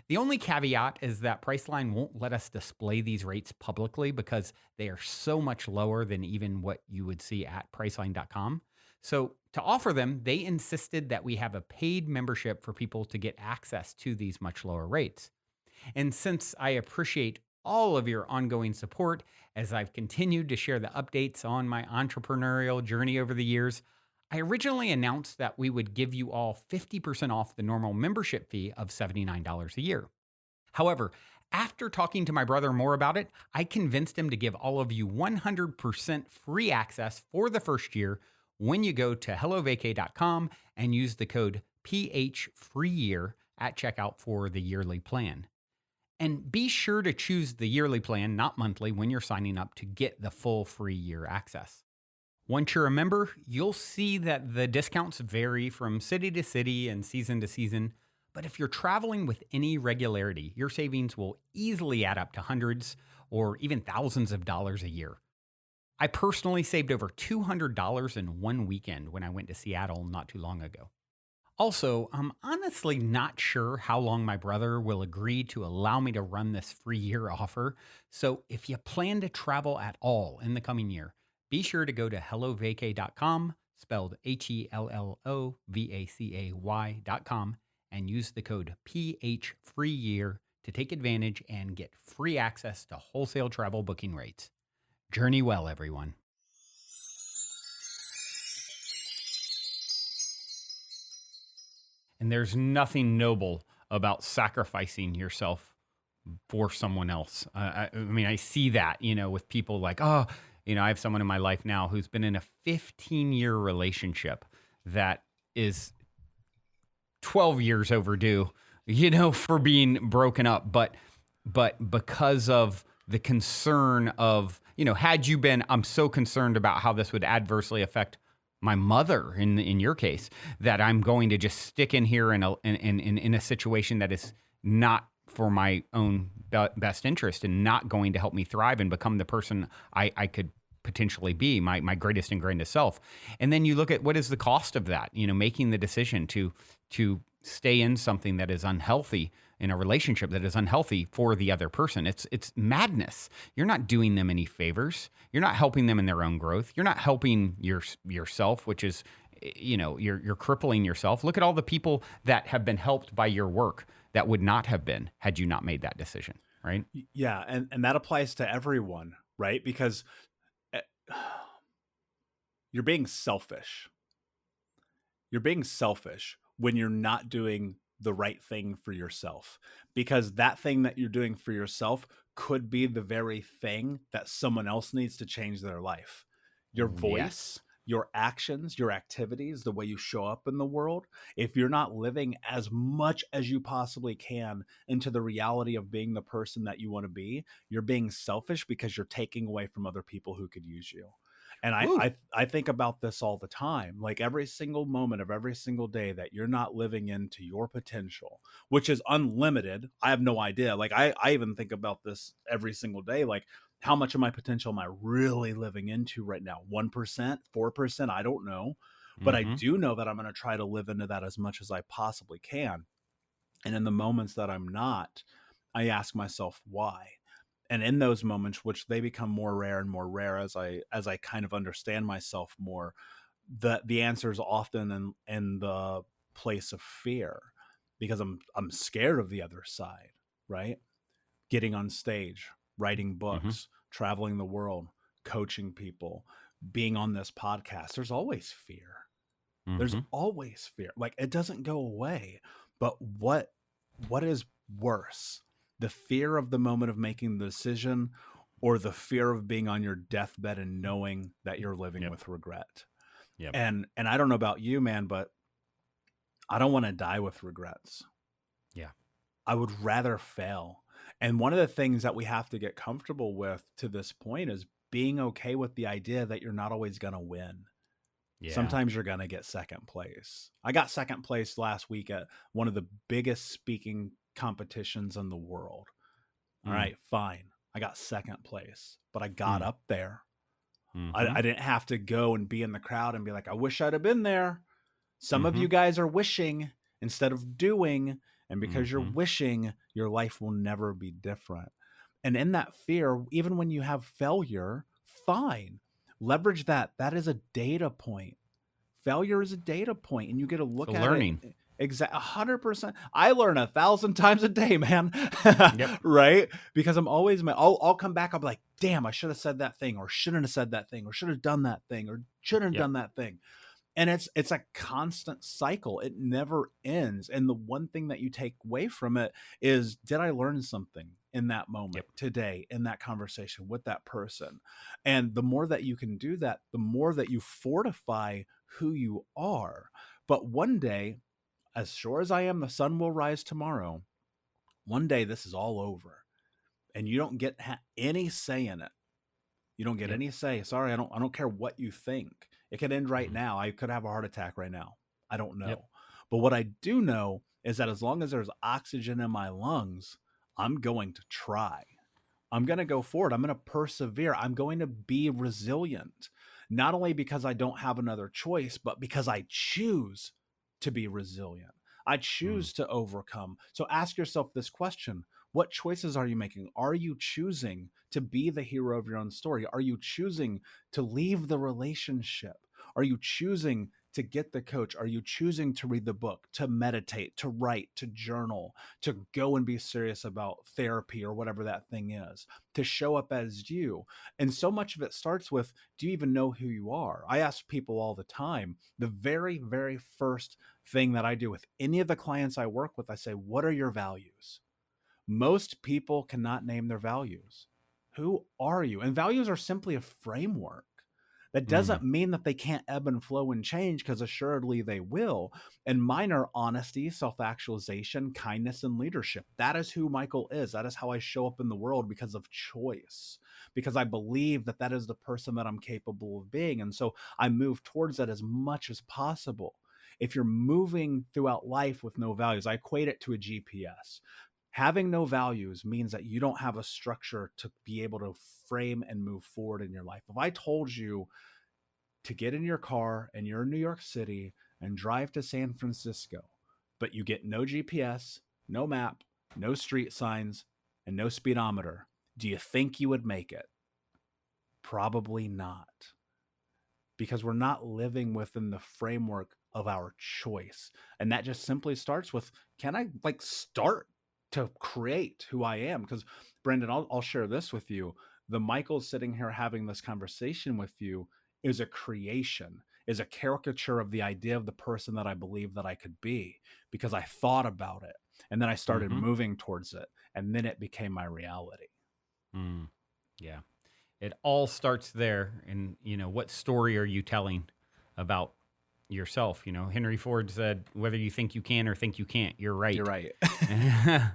The only caveat is that Priceline won't let us display these rates publicly because they are so much lower than even what you would see at Priceline.com. So to offer them, they insisted that we have a paid membership for people to get access to these much lower rates. And since I appreciate all of your ongoing support as I've continued to share the updates on my entrepreneurial journey over the years, I originally announced that we would give you all 50% off the normal membership fee of $79 a year. However, after talking to my brother more about it, I convinced him to give all of you 100% free access for the first year when you go to hellovacay.com and use the code PHFreeYear at checkout for the yearly plan. And be sure to choose the yearly plan, not monthly, when you're signing up to get the full free year access. Once you're a member, you'll see that the discounts vary from city to city and season to season. But if you're traveling with any regularity, your savings will easily add up to hundreds or even thousands of dollars a year. I personally saved over $200 in one weekend when I went to Seattle not too long ago. Also, I'm honestly not sure how long my brother will agree to allow me to run this free year offer. So if you plan to travel at all in the coming year, be sure to go to hellovacay.com, spelled HELLOVACAY.com, and use the code PHFreeYear to take advantage and get free access to wholesale travel booking rates. Journey well, everyone. And there's nothing noble about sacrificing yourself for someone else. I mean, I see that, with people like, I have someone in my life now who's been in a 15-year relationship that is 12 years overdue, for being broken up. But because of the concern of, had you been, I'm so concerned about how this would adversely affect my mother in your case, that I'm going to just stick in here in a situation that is not for my own best interest and not going to help me thrive and become the person I could potentially be, my greatest and grandest self. And then you look at what is the cost of that, making the decision to stay in something that is unhealthy, in a relationship that is unhealthy for the other person. It's madness. You're not doing them any favors. You're not helping them in their own growth. You're not helping yourself, which is, you're crippling yourself. Look at all the people that have been helped by your work that would not have been had you not made that decision, right? Yeah, and that applies to everyone, right? Because you're being selfish. You're being selfish when you're not doing the right thing for yourself, because that thing that you're doing for yourself could be the very thing that someone else needs to change their life. Your voice, Yes. your actions, your activities, the way you show up in the world, if you're not living as much as you possibly can into the reality of being the person that you want to be, you're being selfish because you're taking away from other people who could use you. And I think about this all the time, like every single moment of every single day that you're not living into your potential, which is unlimited. I have no idea. Like I even think about this every single day. Like, how much of my potential am I really living into right now? 1%, 4%? I don't know. But I do know that I'm going to try to live into that as much as I possibly can. And in the moments that I'm not, I ask myself why. And in those moments, which they become more rare and more rare as I kind of understand myself more, the answer is often in the place of fear, because I'm scared of the other side, right? Getting on stage, writing books, traveling the world, coaching people, being on this podcast. There's always fear. There's always fear. Like, it doesn't go away. But what is worse? The fear of the moment of making the decision, or the fear of being on your deathbed and knowing that you're living with regret? Yep. And I don't know about you, man, but I don't want to die with regrets. Yeah. I would rather fail. And one of the things that we have to get comfortable with to this point is being okay with the idea that you're not always going to win. Yeah. Sometimes you're going to get second place. I got second place last week at one of the biggest speaking competitions in the world. All right, fine. I got second place, but I got up there. I didn't have to go and be in the crowd and be like, I wish I'd have been there. Some of you guys are wishing instead of doing. And because you're wishing, your life will never be different. And in that fear, even when you have failure, fine. Leverage that. That is a data point. Failure is a data point, and you get to look at learning. it. Exactly, 100%. I learn 1,000 times a day, man. Right? Because I'm always, I'll come back. I'll be like, damn, I should have said that thing, or shouldn't have said that thing, or should have done that thing, or shouldn't have done that thing. And it's a constant cycle. It never ends. And the one thing that you take away from it is, did I learn something in that moment today, in that conversation with that person? And the more that you can do that, the more that you fortify who you are. But one day, as sure as I am, the sun will rise tomorrow. One day this is all over and you don't get any say in it. You don't get Yep. any say. Sorry, I don't care what you think. It could end right Mhm. now. I could have a heart attack right now. I don't Yep. know. But what I do know is that as long as there's oxygen in my lungs, I'm going to try. I'm going to go forward. I'm going to persevere. I'm going to be resilient, not only because I don't have another choice, but because I choose to be resilient. I Mm. choose to overcome. So ask yourself this question. What choices are you making? Are you choosing to be the hero of your own story? Are you choosing to leave the relationship? Are you choosing to get the coach? Are you choosing to read the book, to meditate, to write, to journal, to go and be serious about therapy or whatever that thing is, to show up as you? And so much of it starts with, do you even know who you are? I ask people all the time, the very, very first thing that I do with any of the clients I work with, I say, what are your values? Most people cannot name their values. Who are you? And values are simply a framework. That Mm. doesn't mean that they can't ebb and flow and change, because assuredly they will. And mine are honesty, self actualization, kindness, and leadership. That is who Michael is. That is how I show up in the world, because of choice, because I believe that that is the person that I'm capable of being. And so I move towards that as much as possible. If you're moving throughout life with no values, I equate it to a GPS. Having no values means that you don't have a structure to be able to frame and move forward in your life. If I told you to get in your car and you're in New York City and drive to San Francisco, but you get no GPS, no map, no street signs, and no speedometer, do you think you would make it? Probably not, because we're not living within the framework of our choice. And that just simply starts with, can I start to create who I am? Because Brendan, I'll share this with you. The Michael sitting here having this conversation with you is a creation, is a caricature of the idea of the person that I believe that I could be, because I thought about it and then I started Mhm. moving towards it, and then it became my reality. Mm. Yeah. It all starts there. And, what story are you telling about yourself? Henry Ford said, whether you think you can or think you can't, you're You're right. right.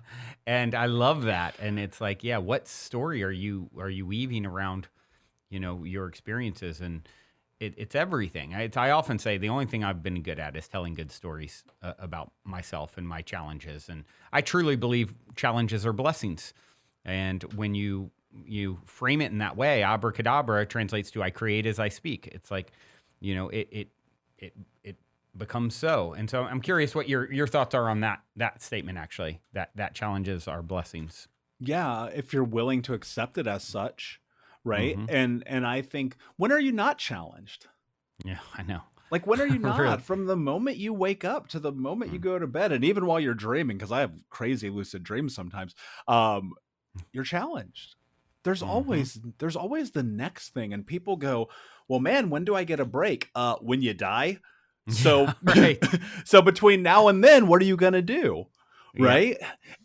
And I love that. And it's like, yeah, what story are you weaving around, your experiences? And it's everything. I often say the only thing I've been good at is telling good stories about myself and my challenges. And I truly believe challenges are blessings. And when you frame it in that way, abracadabra translates to I create as I speak. It's like, it becomes so. And so I'm curious what your thoughts are on that statement, actually, that challenges are blessings. Yeah, if you're willing to accept it as such, right? Mm-hmm. And I think, when are you not challenged? Yeah, I know. Like, when are you Really. not? From the moment you wake up to the moment you go to bed, and even while you're dreaming, because I have crazy lucid dreams sometimes, um, you're challenged. Mm-hmm. There's always the next thing, and people go, "Well, man, when do I get a break?" When you die. Yeah, So, right. so between now and then, what are you gonna do, Yep. right?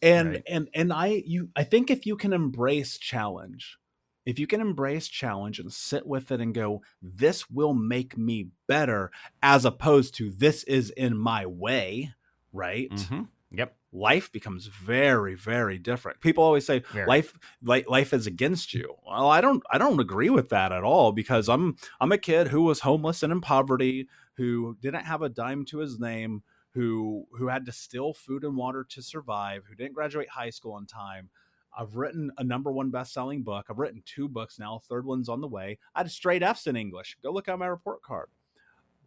And Right. I think if you can embrace challenge, if you can embrace challenge and sit with it and go, "This will make me better," as opposed to, "This is in my way," right? Mm-hmm. Yep. Life becomes very, very different. People always say Very. life is against you. Well, I don't agree with that at all, because I'm a kid who was homeless and in poverty, who didn't have a dime to his name, who had to steal food and water to survive, who didn't graduate high school on time. I've written a #1 best-selling book. I've written 2 books now. A third one's on the way. I had straight F's in English. Go look at my report card.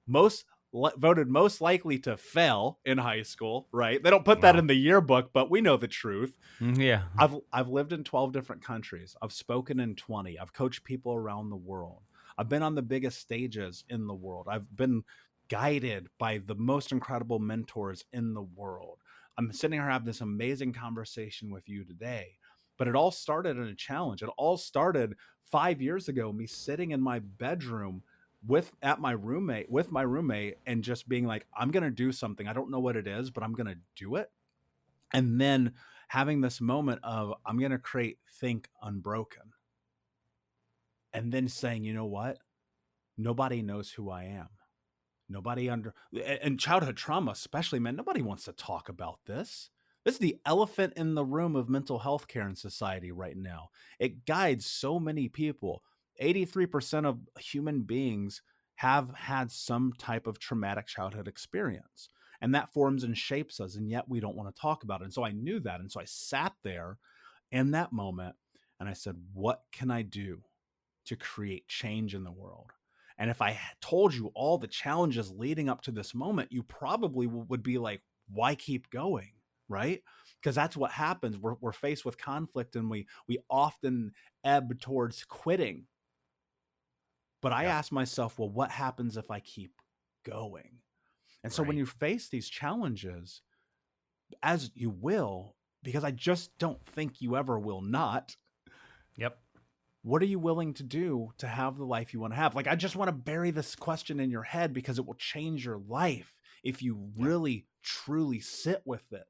Most Voted most likely to fail in high school, right? They don't put that Wow. in the yearbook, but we know the truth. Yeah. I've lived in 12 different countries. I've spoken in 20. I've coached people around the world. I've been on the biggest stages in the world. I've been guided by the most incredible mentors in the world. I'm sitting here having this amazing conversation with you today. But it all started in a challenge. It all started 5 years ago, me sitting in my bedroom with my roommate, and just being like, I'm going to do something. I don't know what it is, but I'm going to do it. And then having this moment of, I'm going to create Think Unbroken. And then saying, you know what? Nobody knows who I am. Nobody and childhood trauma, especially, man, nobody wants to talk about this. This is the elephant in the room of mental health care in society right now. It guides so many people. 83% of human beings have had some type of traumatic childhood experience. And that forms and shapes us. And yet we don't want to talk about it. And so I knew that. And so I sat there in that moment and I said, what can I do to create change in the world? And if I told you all the challenges leading up to this moment, you probably would be like, why keep going? Right? Because that's what happens. We're faced with conflict and we often ebb towards quitting. But I asked myself, well, what happens if I keep going? And so when you face these challenges, as you will, because I just don't think you ever will not. Yep. What are you willing to do to have the life you want to have? Like, I just want to bury this question in your head because it will change your life if you really, truly sit with it.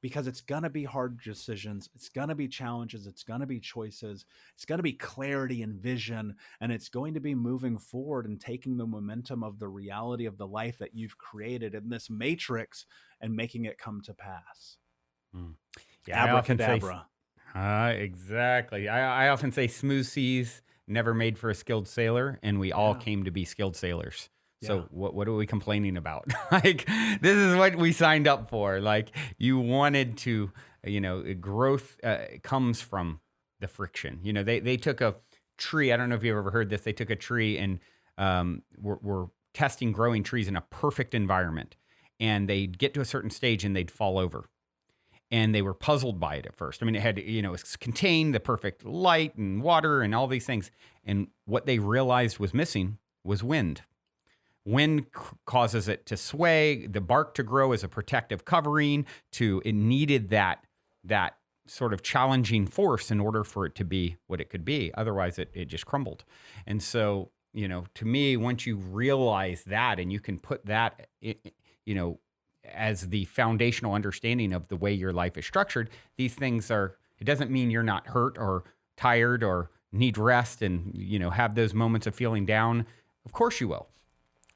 Because it's going to be hard decisions. It's going to be challenges. It's going to be choices. It's going to be clarity and vision. And it's going to be moving forward and taking the momentum of the reality of the life that you've created in this matrix and making it come to pass. Yeah, Abracadabra. Exactly. I often say smooth seas never made for a skilled sailor, and we all came to be skilled sailors. So what are we complaining about? Like, this is what we signed up for. Like, you wanted to, growth comes from the friction. They took a tree. I don't know if you've ever heard this. They took a tree and were testing growing trees in a perfect environment. And they'd get to a certain stage and they'd fall over. And they were puzzled by it at first. I mean, it had, it contained the perfect light and water and all these things. And what they realized was missing was wind. Wind causes it to sway, the bark to grow as a protective covering. It needed that sort of challenging force in order for it to be what it could be. Otherwise, it just crumbled. And so, to me, once you realize that and you can put that, as the foundational understanding of the way your life is structured, these things it doesn't mean you're not hurt or tired or need rest and, have those moments of feeling down. Of course you will.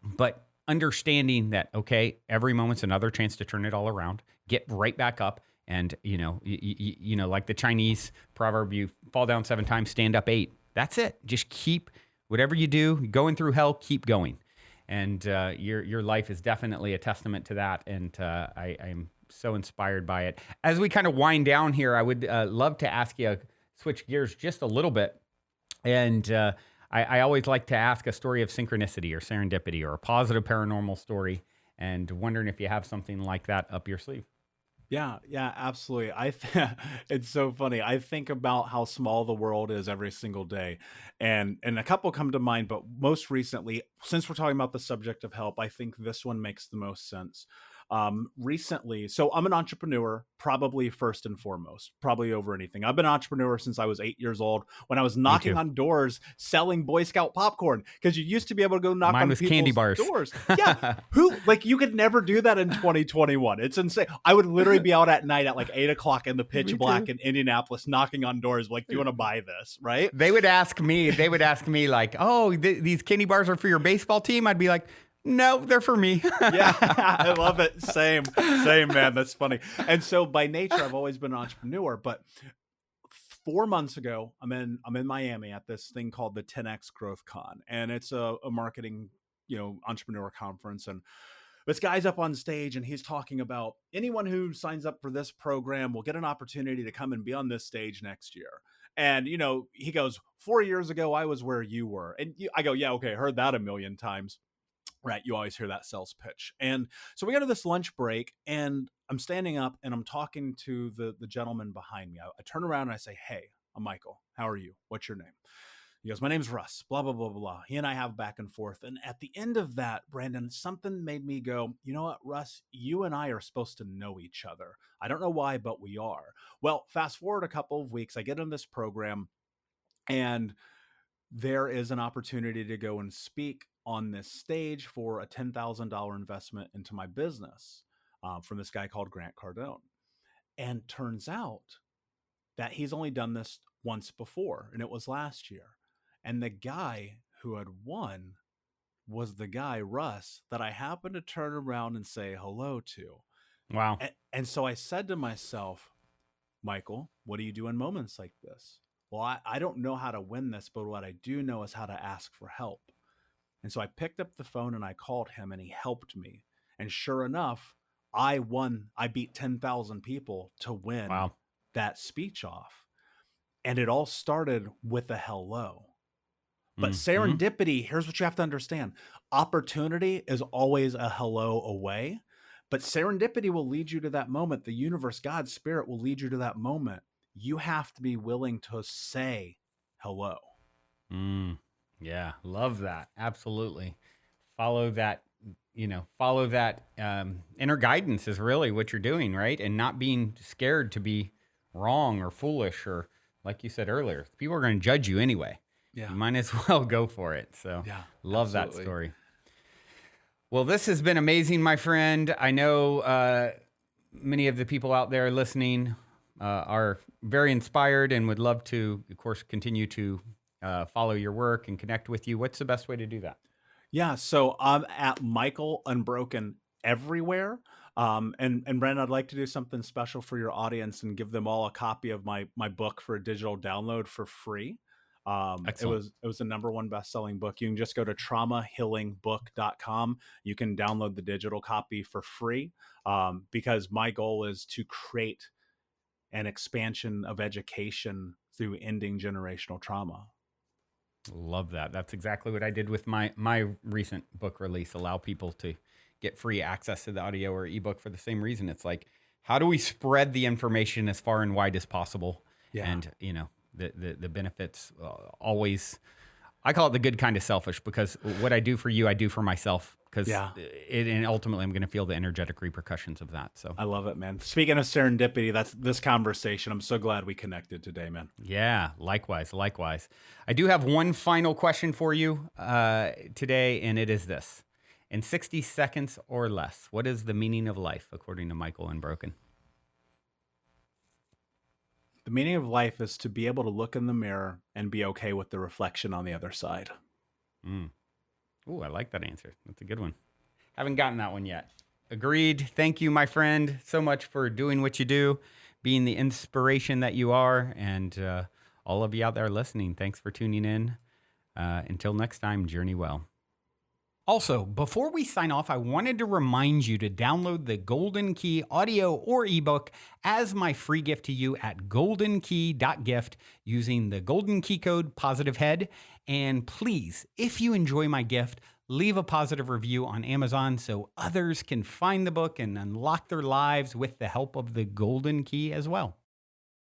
But understanding that, okay, every moment's another chance to turn it all around, get right back up. And, like the Chinese proverb, you fall down 7 times, stand up 8. That's it. Just keep whatever you do, going through hell, keep going. And your life is definitely a testament to that. And I'm so inspired by it. As we kind of wind down here, I would love to ask you, switch gears just a little bit. And I always like to ask a story of synchronicity or serendipity or a positive paranormal story, and wondering if you have something like that up your sleeve. Yeah, absolutely. It's so funny. I think about how small the world is every single day, and a couple come to mind. But most recently, since we're talking about the subject of help, I think this one makes the most sense. Recently, so I'm an entrepreneur, probably first and foremost, probably over anything. I've been an entrepreneur since I was 8 years old, when I was knocking on doors selling Boy Scout popcorn, because you used to be able to go knock on people's candy bars. doors. Yeah, you could never do that in 2021. It's insane. I would literally be out at night at like 8 o'clock in the pitch black in Indianapolis, knocking on doors like, do you want to buy this? Right? They would ask me like, oh, these candy bars are for your baseball team. I'd be like, no, they're for me. Yeah, I love it. Same, man. That's funny. And so by nature, I've always been an entrepreneur. But 4 months ago, I'm in Miami at this thing called the 10X Growth Con, and it's a marketing, entrepreneur conference. And this guy's up on stage and he's talking about anyone who signs up for this program will get an opportunity to come and be on this stage next year. And, he goes, 4 years ago, I was where you were. And I go, yeah, okay, heard that a million times. Right. You always hear that sales pitch. And so we go to this lunch break and I'm standing up and I'm talking to the gentleman behind me. I turn around and I say, hey, I'm Michael. How are you? What's your name? He goes, my name's Russ, blah, blah, blah, blah. He and I have back and forth. And at the end of that, Brandon, something made me go, you know what, Russ, you and I are supposed to know each other. I don't know why, but we are. Well, fast forward a couple of weeks, I get in this program and there is an opportunity to go and speak on this stage for a $10,000 investment into my business from this guy called Grant Cardone. And turns out that he's only done this once before, and it was last year. And the guy who had won was the guy, Russ, that I happened to turn around and say hello to. Wow. And so I said to myself, Michael, what do you do in moments like this? well, I don't know how to win this, but what I do know is how to ask for help. And so I picked up the phone and I called him and he helped me. And sure enough, I won. I beat 10,000 people to win Wow. that speech off. And it all started with a hello. But Mhm. serendipity, here's what you have to understand. Opportunity is always a hello away, but serendipity will lead you to that moment. The universe, God, spirit will lead you to that moment. You have to be willing to say hello. Mm. Yeah, love that. Absolutely. Follow that, follow that inner guidance is really what you're doing, right? And not being scared to be wrong or foolish or, like you said earlier, people are going to judge you anyway. Yeah. You might as well go for it. So, Yeah. love that Absolutely. story. Well, this has been amazing, my friend. I know many of the people out there listening are very inspired and would love to, of course, continue to follow your work and connect with you. What's the best way to do that? Yeah, so I'm at Michael Unbroken everywhere. And Brandon, I'd like to do something special for your audience and give them all a copy of my book for a digital download for free. It Excellent. was the number one best-selling book. You can just go to traumahealingbook.com. You can download the digital copy for free, because my goal is to create an expansion of education through ending generational trauma. Love that. That's exactly what I did with my recent book release. Allow people to get free access to the audio or ebook for the same reason. It's like, how do we spread the information as far and wide as possible? Yeah. And the benefits always. I call it the good kind of selfish, because what I do for you, I do for myself. Because Yeah. and ultimately, I'm going to feel the energetic repercussions of that. So I love it, man. Speaking of serendipity, that's this conversation. I'm so glad we connected today, man. yeah, likewise, likewise. I do have one final question for you today, and it is this: in 60 seconds or less, what is the meaning of life, according to Michael Unbroken? The meaning of life is to be able to look in the mirror and be okay with the reflection on the other side. Mm. Ooh, I like that answer. That's a good one. Haven't gotten that one yet. Agreed. Thank you, my friend, so much for doing what you do, being the inspiration that you are, and all of you out there listening, thanks for tuning in. Until next time, journey well. Also, before we sign off, I wanted to remind you to download the Golden Key audio or ebook as my free gift to you at goldenkey.gift using the Golden Key code POSITIVEHEAD. And please, if you enjoy my gift, leave a positive review on Amazon so others can find the book and unlock their lives with the help of the Golden Key as well.